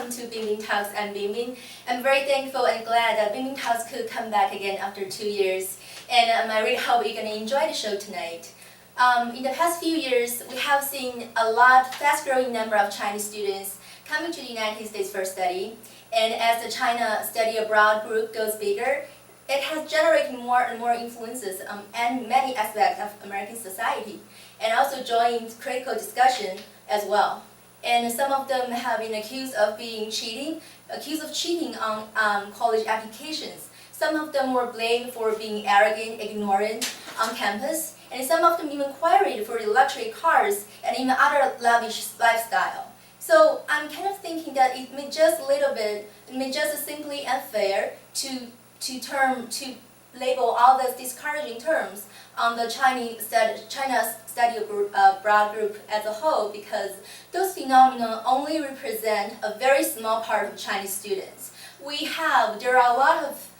welcome to BinBin Talks. I'm BinBin. I'm very thankful and glad that BinBin Talks could come back again after 2 years, and I really hope you're going to enjoy the show tonight. In the past few years, we have seen a fast-growing number of Chinese students coming to the United States for study, and as the China Study Abroad group goes bigger, it has generated more and more influences and many aspects of American society, and also joined critical discussion as well. And some of them have been accused of cheating on college applications. Some of them were blamed for being arrogant, ignorant on campus, and some of them even queried for the luxury cars and even other lavish lifestyle. So I'm kind of thinking that it may just simply unfair to label all these discouraging terms on the China Study Abroad group as a whole, because those phenomena only represent a very small part of Chinese students. There are a lot of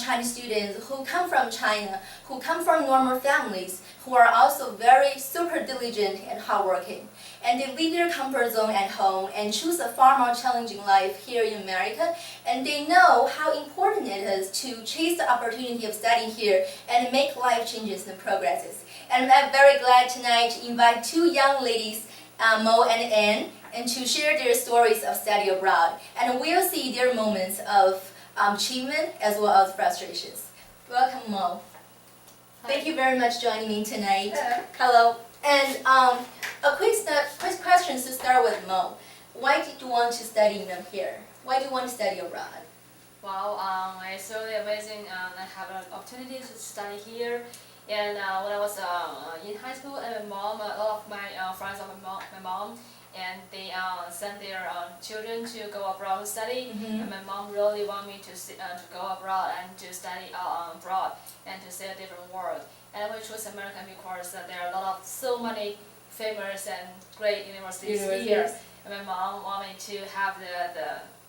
Chinese students who come from China, who come from normal families, who are also very super diligent and hardworking. And they leave their comfort zone at home and choose a far more challenging life here in America. And they know how important it is to chase the opportunity of studying here and make life changes and progresses. And I'm very glad tonight to invite two young ladies, Mo and Anne, and to share their stories of study abroad. And we'll see their moments of achievement as well as frustrations. Welcome, Mo. Hi. Thank you very much for joining me tonight. Hello. Hello. And a quick question to start with, Mo. Why did you want to study here? Why do you want to study abroad? Well, it's really amazing. I have an opportunity to study here. And when I was in high school, and my mom, a lot of my friends of my mom, and they sent their children to go abroad to study. And my mom really wanted me to go abroad and to study abroad and to see a different world. And we chose American because there are so many famous and great universities here. And my mom wanted me to have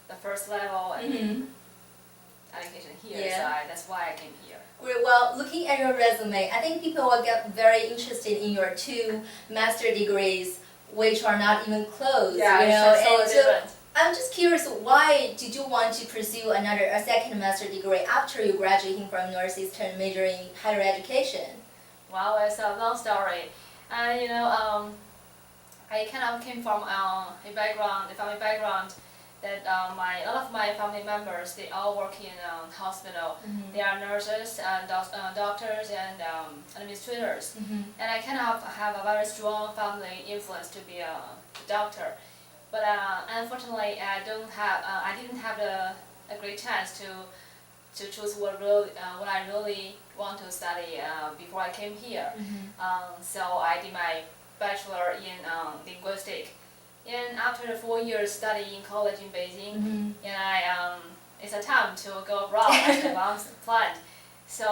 the first level and education here, so that's why I came here. Well, looking at your resume, I think people will get very interested in your 2 master degrees, which are not even close. Yeah, you know? it's so different. I'm just curious, why did you want to pursue a second master degree after you graduating from Northeastern, majoring in higher education? Well, it's a long story. And I kind of came from a family background that a lot of my family members, they all work in a hospital. They are nurses and doctors and administrators. And I kind of have a very strong family influence to be a doctor. But unfortunately, I didn't have a great chance to choose what I really want to study before I came here. So I did my bachelor in linguistics. And after 4 years studying in college in Beijing, and it's a time to go abroad as my mom planned. So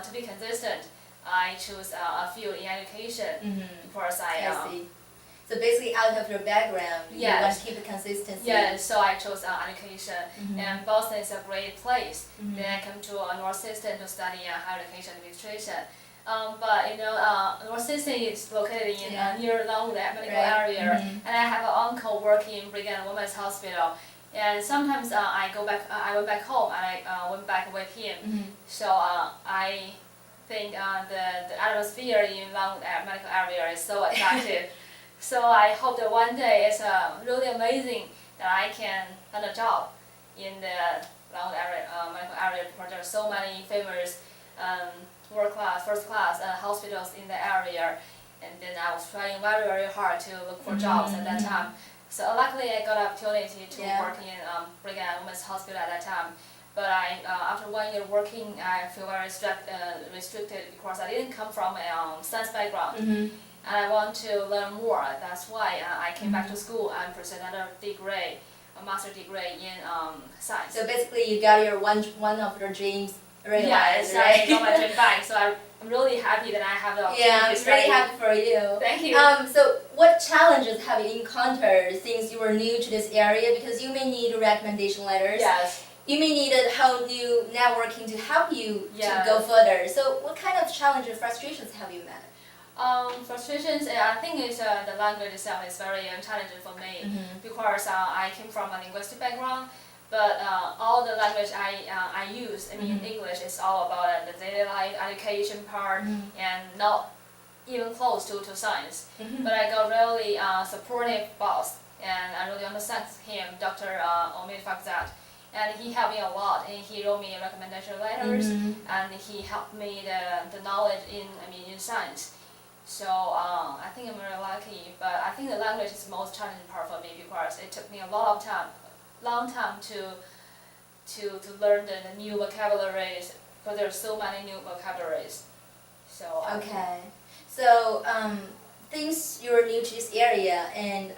to be consistent, I chose a field in education because I see. So basically, out of your background, you want to keep the consistency. Yeah, so I chose education, and Boston is a great place. Then I came to Northeastern to study higher education administration. But Northeastern is located in near Longwood medical area, and I have an uncle working in Brigham Women's Hospital. And sometimes I went back home and I went back with him. So I think the atmosphere in Longwood medical area is so attractive. So I hope that one day it's really amazing that I can find a job in the Longwood medical area, because there are so many famous first class hospitals in the area. And then I was trying very, very hard to look for jobs at that time. So luckily I got an opportunity to work in Brigham Women's Hospital at that time. But after 1 year working, I feel very restricted because I didn't come from a science background. And I want to learn more. That's why I came back to school and pursued another degree, a master degree in science. So basically, you got your one of your dreams realized, yeah, right? I got my dream back. So I'm really happy that I have the opportunity Yeah, I'm to study. really happy for you. Thank you. So what challenges have you encountered since you were new to this area? Because you may need recommendation letters. Yes. You may need a whole new networking to help you to go further. So what kind of challenges and frustrations have you met? Frustrations, I think it's the language itself is very challenging for me because I came from a linguistic background, but all the language I use, I mean English, is all about the daily life, education part, and not even close to science. But I got really supportive boss, and I really understand him, Dr. Omid Fakzat. And he helped me a lot, and he wrote me recommendation letters, and he helped me the knowledge in science. So I think I'm very lucky, but I think the language is the most challenging part for me because it took me a long time to learn the new vocabularies, because there are so many new vocabularies. So okay, so things you're new to this area, and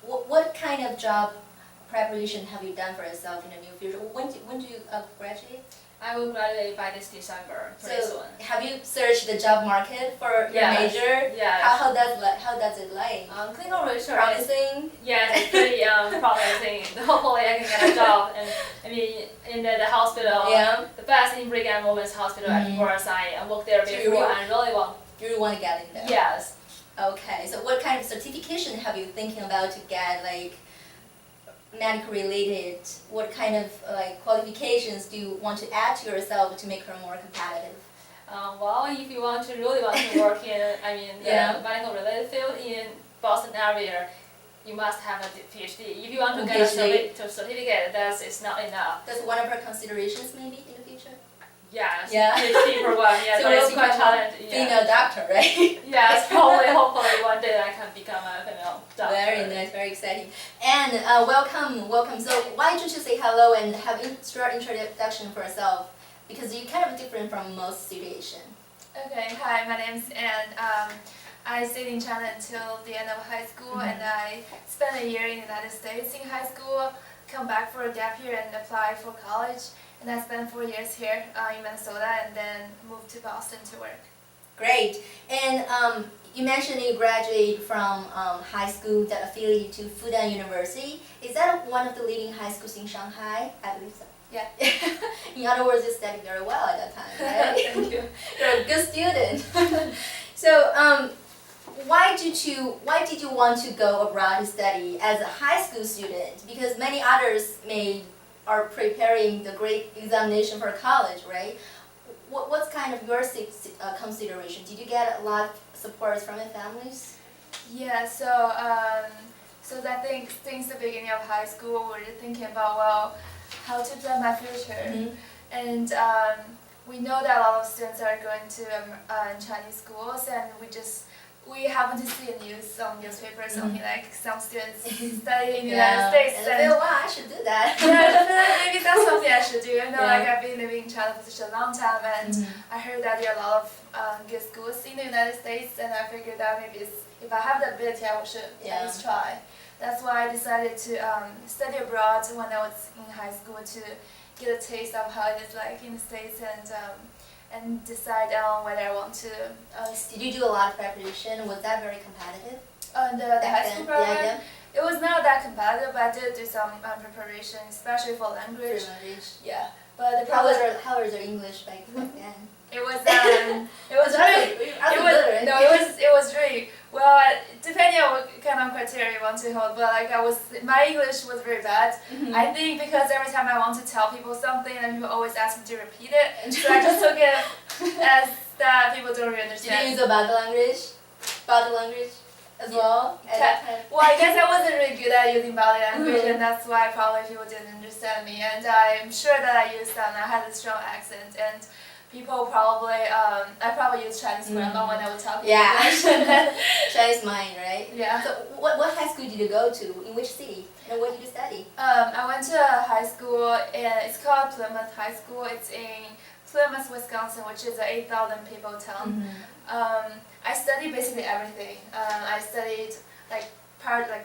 what kind of job preparation have you done for yourself in the near future? When do you graduate? I will graduate by this December, pretty So soon. have you searched the job market for your Yes, major? yes. How does it like? Clinical research. Promising? Yes, it's pretty promising. Hopefully I can get a job, and I mean in the hospital, Yeah. the best in Brigham and Women's Hospital at Forest. I worked there So you before really- and really want. You really want to get in there? Yes. Okay, so what kind of certification have you thinking about to get, like medical related? What kind of like qualifications do you want to add to yourself to make her more competitive? Well, if you really want to work in, the medical related field in Boston area, you must have a PhD. If you want to get a certificate, it's not enough. That's one of her considerations maybe in the future? Yes, Yeah. PhD program, yes, So but it's we'll quite become challenging. female doctor, right? Yes, hopefully one day I can become a female doctor. Very nice, very exciting. And welcome. So why don't you say hello and have short introduction for yourself? Because you're kind of different from most situations. Okay, hi, my name's Anne. I stayed in China until the end of high school, and I spent a year in the United States in high school, come back for a gap year and apply for college. And I spent 4 years here in Minnesota, and then moved to Boston to work. Great. And you mentioned you graduated from high school that affiliated to Fudan University. Is that one of the leading high schools in Shanghai? I believe so. Yeah. In other words, you studied very well at that time, right? Thank you. You're a good student. So, why did you want to go abroad to study as a high school student? Because many others are preparing the great examination for college, right? What's kind of your consideration? Did you get a lot of support from your families? Yeah, so I think since the beginning of high school, we're thinking about how to plan my future, and we know that a lot of students are going to Chinese schools, and we happen to see a news on newspapers something like some students study in the United States, and I feel, wow, I should do that. yeah, definitely, maybe that's something I should do. You know, like I've been living in China for such a long time, and I heard that there are a lot of good schools in the United States, and I figured that maybe if I have the ability, I should at least try. That's why I decided to study abroad when I was in high school to get a taste of how it is like in the States, and decide on whether I want to. Did you do a lot of preparation? Was that very competitive? The high school program. Yeah. It was not that competitive, but I did do some preparation, especially for language. Yeah, but the problem. How was your English back then? It was really well. Depending on what kind of criteria you want to hold, but like my English was very bad. I think because every time I want to tell people something, and people always ask me to repeat it, so I just took it as that people don't really understand. Did you use a body language as well? Well, I guess I wasn't really good at using body language, and that's why probably people didn't understand me. And I'm sure that I used them. I had a strong accent, and people probably, I probably used Chinese grammar when I would talk English. Chinese mind, right? Yeah. So what high school did you go to? In which city? And what did you study? I went to a high school, and it's called Plymouth High School. It's in Plymouth, Wisconsin, which is an 8,000 people town. I studied basically everything. I studied like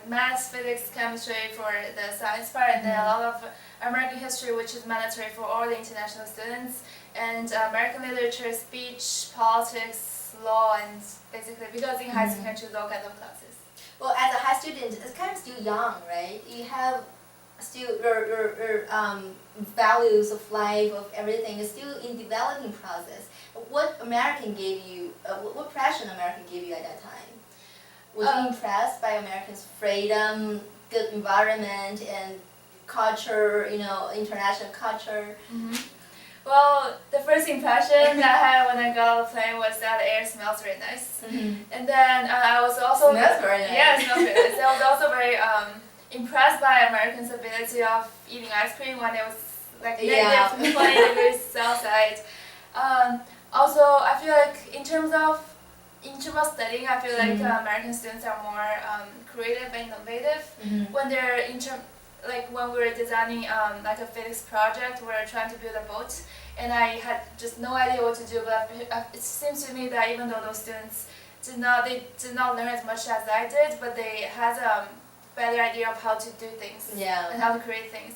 math, physics, chemistry for the science part, and then a lot of American history, which is mandatory for all the international students, and American literature, speech, politics, law, and basically because in high school you can choose all kinds of classes. Well, as a high student, it's kind of still young, right? You have still your values of life of everything is still in developing process. What American gave you? What impression American gave you at that time? Was you impressed by Americans' freedom, good environment, and culture? You know, international culture. Well, the first impression that I had when I got on the plane was that the air smells very nice. And then I was also Smells very nice. Yeah, it smells very nice. I was also very impressed by Americans' ability of eating ice cream when it was like negative 20 degrees outside. Also, I feel like in terms of studying, I feel like American students are more creative and innovative when they're like when we were designing like a physics project, we were trying to build a boat, and I had just no idea what to do. But it seems to me that even though those students did not learn as much as I did, but they had a better idea of how to do things and how to create things.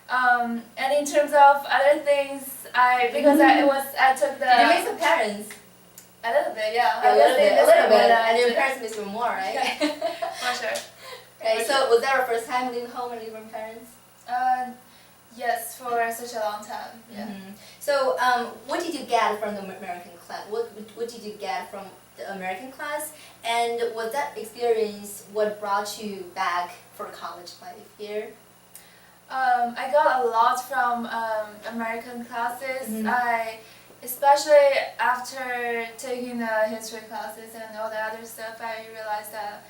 And in terms of other things, I took the. Did you miss the parents? A little bit, yeah. A little bit, and your parents miss you more, right? For sure. Right. So was that your first time leaving home and leaving parents? Yes, for such a long time. Yeah. So what did you get from the American class? What did you get from the American class? And was that experience what brought you back for college life here? I got a lot from American classes. Especially after taking the history classes and all the other stuff, I realized that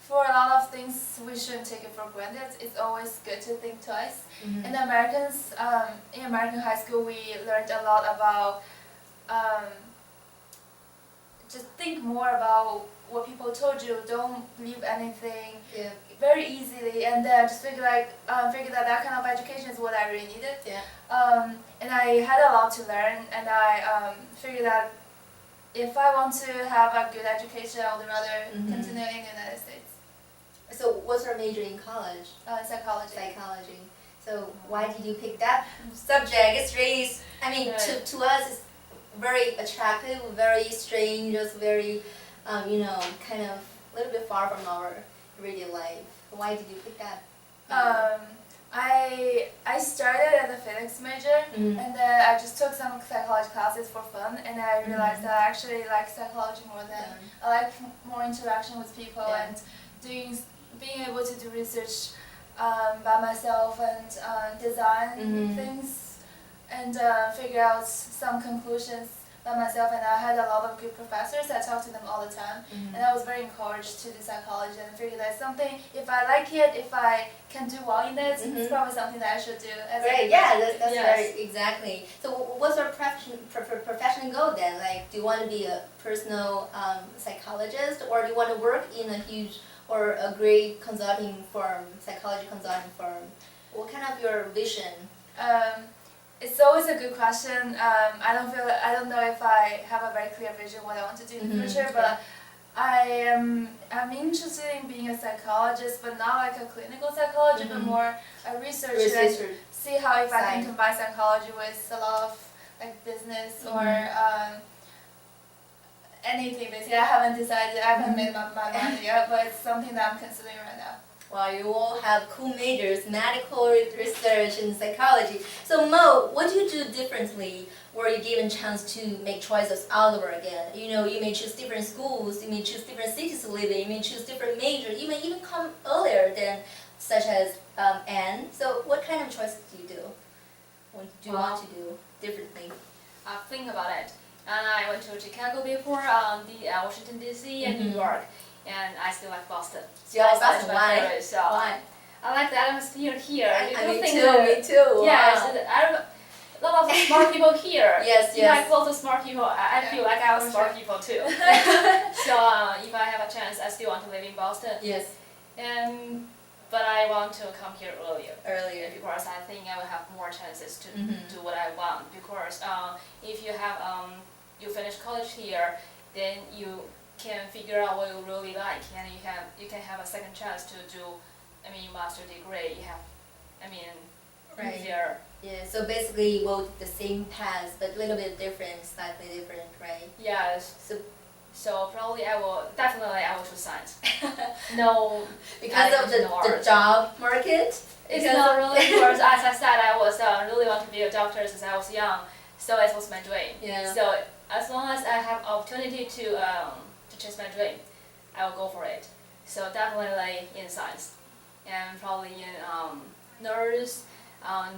for a lot of things we shouldn't take it for granted. It's always good to think twice. And Americans, in American high school, we learned a lot about just think more about what people told you. Don't believe anything very easily, and just figure that kind of education is what I really needed. And I had a lot to learn, and I figured that if I want to have a good education, I would rather continue in the United States. So what's your major in college? Psychology. Psychology. So why did you pick that subject? It's really, I mean, to us it's very attractive, very strange, just very, you know, kind of a little bit far from our everyday life. Why did you pick that? I started as a physics major, and then I just took some psychology classes for fun, and I realized that I actually like psychology more than I like more interaction with people and being able to do research by myself and design things and figure out some conclusions by myself. And I had a lot of good professors. I talked to them all the time, and I was very encouraged to do psychology and figured that something, if I like it, if I can do well in it, it's probably something that I should do. Great, that's very exactly. So what's your professional goal then? Like, do you want to be a personal psychologist, or do you want to work in a huge or a great consulting firm, psychology consulting firm? What kind of your vision? It's always a good question. I don't know if I have a very clear vision what I want to do in the future, but I'm interested in being a psychologist, but not like a clinical psychologist, but more a researcher. And see how if I can combine psychology with a lot of like business or anything. Basically, I haven't decided. I haven't made my mind yet, but it's something that I'm considering right now. Well, you all have cool majors, medical research and psychology. So Mo, what do you do differently were you given chance to make choices all over again? You know, you may choose different schools, you may choose different cities to live in, you may choose different majors, you may even come earlier than such as Anne. So what kind of choices do you do? What do you want to do differently? Think about it. And I went to Chicago before, Washington DC and New York. And I still like Boston. So you like Boston? My favorite, so Why? I like the atmosphere here. Me too. Yes, Wow. a lot of smart people here. Yes. If I close to smart people, I feel like I was smart people too. So if I have a chance, I still want to live in Boston. Yes. But I want to come here Earlier. because I think I will have more chances to do what I want. Because if you have you finish college here, then you can figure out what you really like, and you can have a second chance to do, master degree. You have, easier. Yeah. So basically, you go the same path, but a little bit different, slightly different, right? Yes. So, So probably I will choose science. No, Because of the art. job market? It's not really because as I said, I was really want to be a doctor since I was young, so it was my dream. Yeah. So as long as I have opportunity to chase my dream, I will go for it. So definitely in science, and probably in nurse,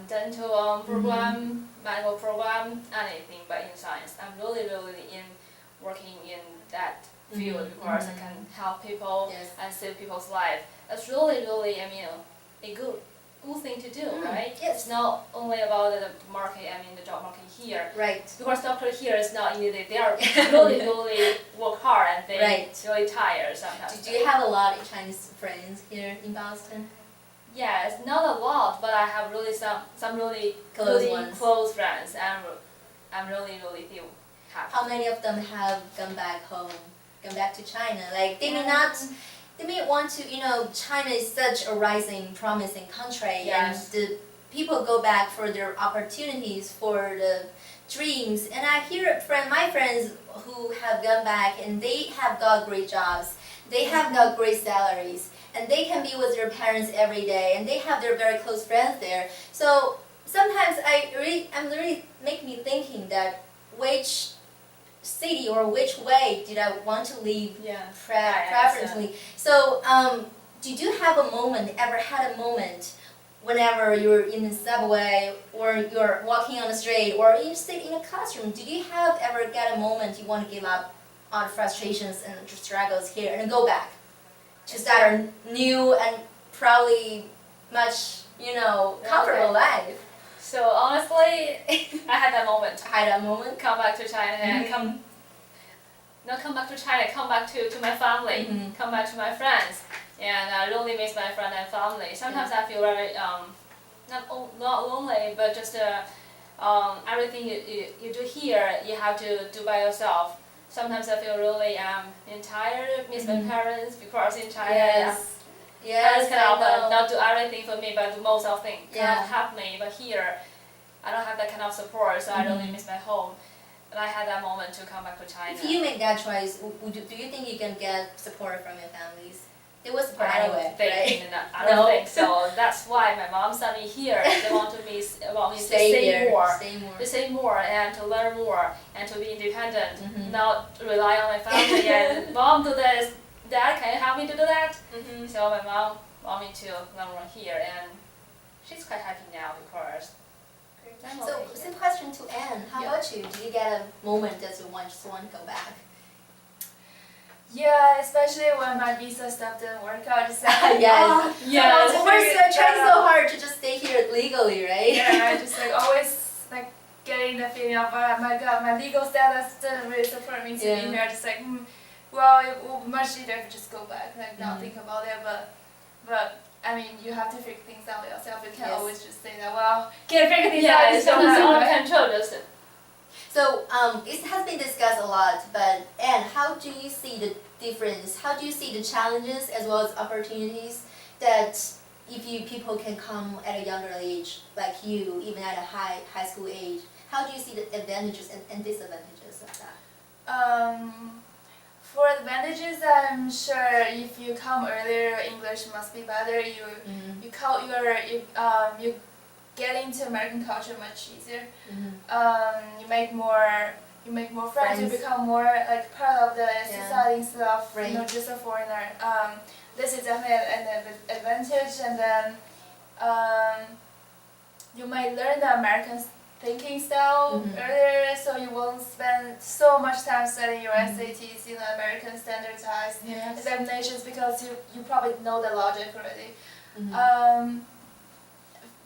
dental program, medical program, anything, but in science. I'm really in working in that field because I can help people Yes. and save people's life. That's really a good thing to do, right? Yes. It's not only about the market, the job market here. Right. Because doctor here is not easy. They are really work hard and they really tired sometimes. Do you have a lot of Chinese friends here in Boston? Yes, not a lot, but I have really some really close friends, and I'm really feel happy. How many of them have gone back home, gone back to China? Like they may want to, China is such a rising, promising country, Yes. and the people go back for their opportunities, for the dreams. And I hear my friends who have gone back and they have got great jobs, they have got great salaries, and they can be with their parents every day, and they have their very close friends there. So sometimes I'm really make me thinking that which city or which way did I want to live preferentially. So did you have a moment, ever had a moment whenever you're in the subway or you're walking on the street or you sit in a classroom, did you have ever get a moment you want to give up on frustrations and struggles here and go back to start a new and probably much, comfortable life? So honestly, I had that moment. Come back to China and come back to China, come back to my family, come back to my friends, and I really miss my friend and family. Sometimes I feel very not lonely, but just everything you do here, you have to do by yourself. Sometimes I feel really tired, miss my parents because in China. Parents can not do everything for me, but do most of things. Cannot help me, but here, I don't have that kind of support, so I really miss my home. And I had that moment to come back to China. If you make that choice, do you think you can get support from your families? They will support I anyway, right? I don't think so. That's why my mom sent me here. They want me to stay more, and to learn more, and to be independent, not rely on my family. And mom, do this. Dad, can you help me to do that? So my mom want me to learn more here, and she's quite happy now because. So, same question to Anne. How about you? Did you get a moment that you just want to go back? Yeah, especially when my visa stuff didn't work out. Just like, We're trying so hard to just stay here legally, right? Yeah, I just always getting the feeling of, oh my god, my legal status didn't really support me to be here. Just well, it would be much easier if you just go back, not think about it. But you have to figure things out yourself. You can't always just say that. Well, can't figure things out. It's under control, just. So it has been discussed a lot, but Anne, how do you see the difference? How do you see the challenges as well as opportunities that people can come at a younger age, like you, even at a high school age? How do you see the advantages and disadvantages of that? For advantages, I'm sure if you come earlier, English must be better. You get into American culture much easier. You make more friends. You become more part of the society and stuff. Not just a foreigner. This is definitely an advantage, and then you might learn the American thinking style earlier, so you won't spend so much time studying your SATs, American standardized examinations, because you probably know the logic already.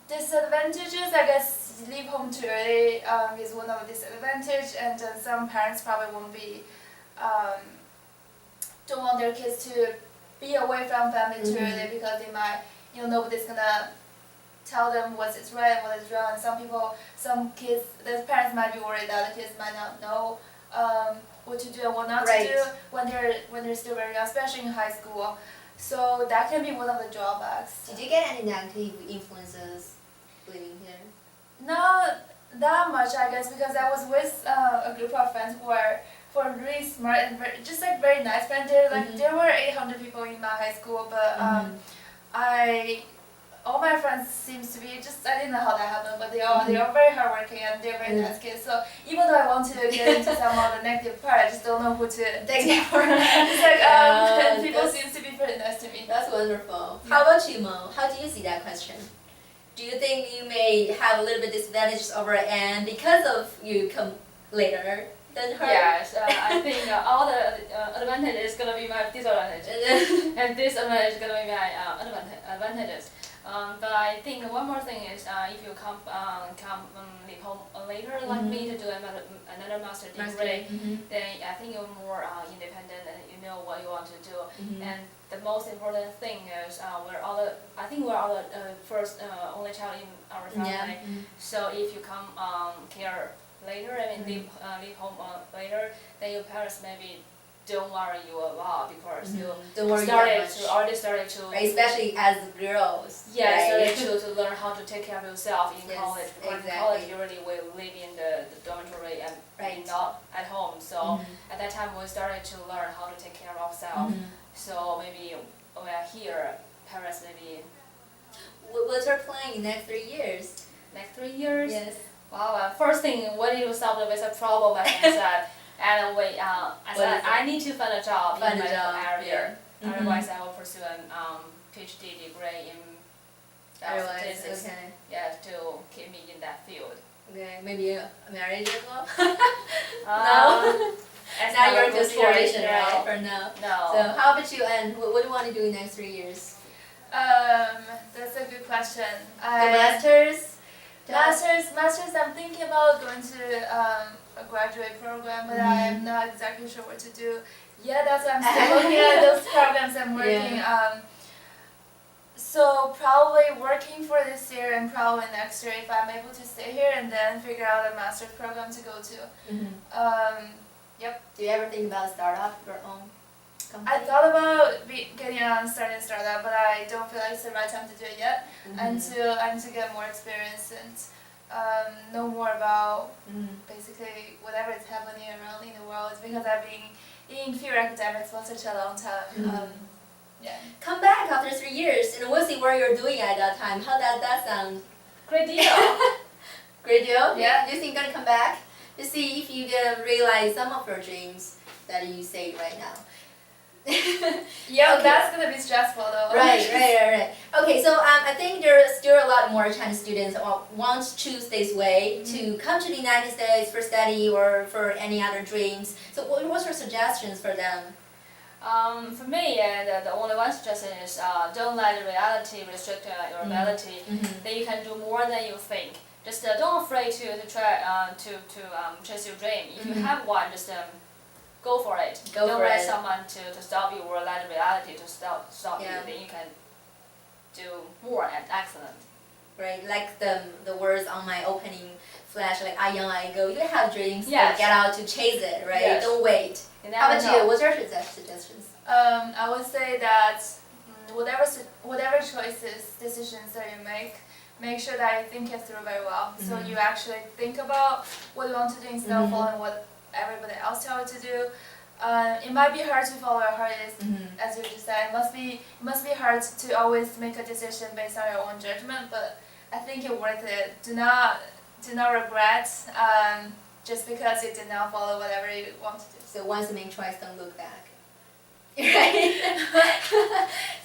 Disadvantages, I guess, leave home too early is one of the disadvantages, and some parents probably won't be don't want their kids to be away from family too early, because they might, nobody's gonna tell them what is right and what is wrong. And some kids, the parents might be worried that the kids might not know what to do and what not to do when they're still very young, especially in high school. So that can be one of the drawbacks. Did you get any negative influences living here? Not that much, I guess, because I was with a group of friends who are for really smart and just like very nice friends. There were 800 people in my high school, but all my friends seems to be just, I didn't know how that happened, but they are very hardworking and they're very nice kids. So even though I want to get into some of the negative part, I just don't know who to take it for. It's like people seems to be pretty nice to me. That's wonderful. How about you, Mo? How do you see that question? Do you think you may have a little bit disadvantages over Anne because of you come later than her? Yes, I think all the advantage is gonna be my disadvantage, and disadvantage is gonna be my advantages. But I think one more thing is if you leave home later, like me, to do another master degree, then I think you're more independent and you know what you want to do. And the most important thing is we're all the first only child in our family. So if you come here later, leave home later, then your parents maybe don't worry you a lot because you already started to right, especially as girls. Yeah, right? started to learn how to take care of yourself in college. Because in college you really will live in the dormitory and not at home. So at that time we started to learn how to take care of ourselves. So maybe when we are here, parents maybe. What's your plan in the next 3 years? Next 3 years? Yes. Well, first thing, we need to solve the visa problem, as I said. And I said I need to find a job in my area. Otherwise, I will pursue a PhD degree in statistics. Okay. Yeah, to keep me in that field. Okay, maybe marriage as well. No. Not your consideration, right? For now. No. So how about you, Anne? What do you want to do in the next 3 years? That's a good question. The masters. Masters. I'm thinking about going to a graduate program, but I am not exactly sure what to do. Yeah, that's why I'm still looking at those programs I'm working. So probably working for this year and probably next year if I'm able to stay here and then figure out a master's program to go to. Yep. Do you ever think about startup your own company? I thought about starting a startup, but I don't feel like it's the right time to do it yet. Until get more experience and know more about basically whatever is happening around in the world, because I've been in pure academics for such a long time. Yeah. Come back after 3 years and we'll see what you're doing at that time. How does that sound? Great deal. Great deal? Yeah. Do you think you're gonna come back to see if you can realize some of your dreams that you say right now? Yeah, Okay. that's gonna be stressful though. Right. Okay, so I think there are still a lot more Chinese students who want to choose this way to come to the United States for study or for any other dreams. So what's your suggestions for them? For me, the only one suggestion is don't let the reality restrict your ability. That you can do more than you think. Just don't afraid to try to chase your dream. If you have one, just go for it. Don't let someone to stop you or let the reality to stop you. Then you can do more and excellent. Right, like the words on my opening flash, like "I young, I go." You have dreams, Yes. so get out to chase it. Right, Yes. don't wait. You How never about know. you? What's your suggestions? I would say that whatever decisions that you make sure that you think it through very well. So you actually think about what you want to do instead of following what everybody else tells you to do. It might be hard to follow your heart, as you just said. It must be hard to always make a decision based on your own judgment, but I think it's worth it. Do not regret just because you did not follow whatever you want to do. So once you make choice, don't look back. Right?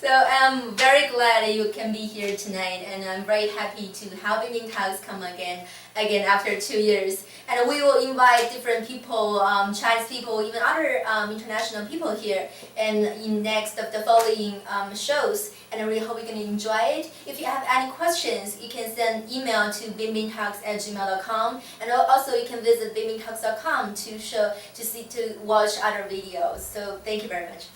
So I'm very glad that you can be here tonight, and I'm very happy to have BinBin Talks come again after 2 years. And we will invite different people, Chinese people, even other international people here, and in next of the following shows. And I really hope you can enjoy it. If you have any questions, you can send email to binbintalks@gmail.com, and also you can visit binbintalks.com to watch other videos. So thank you very much.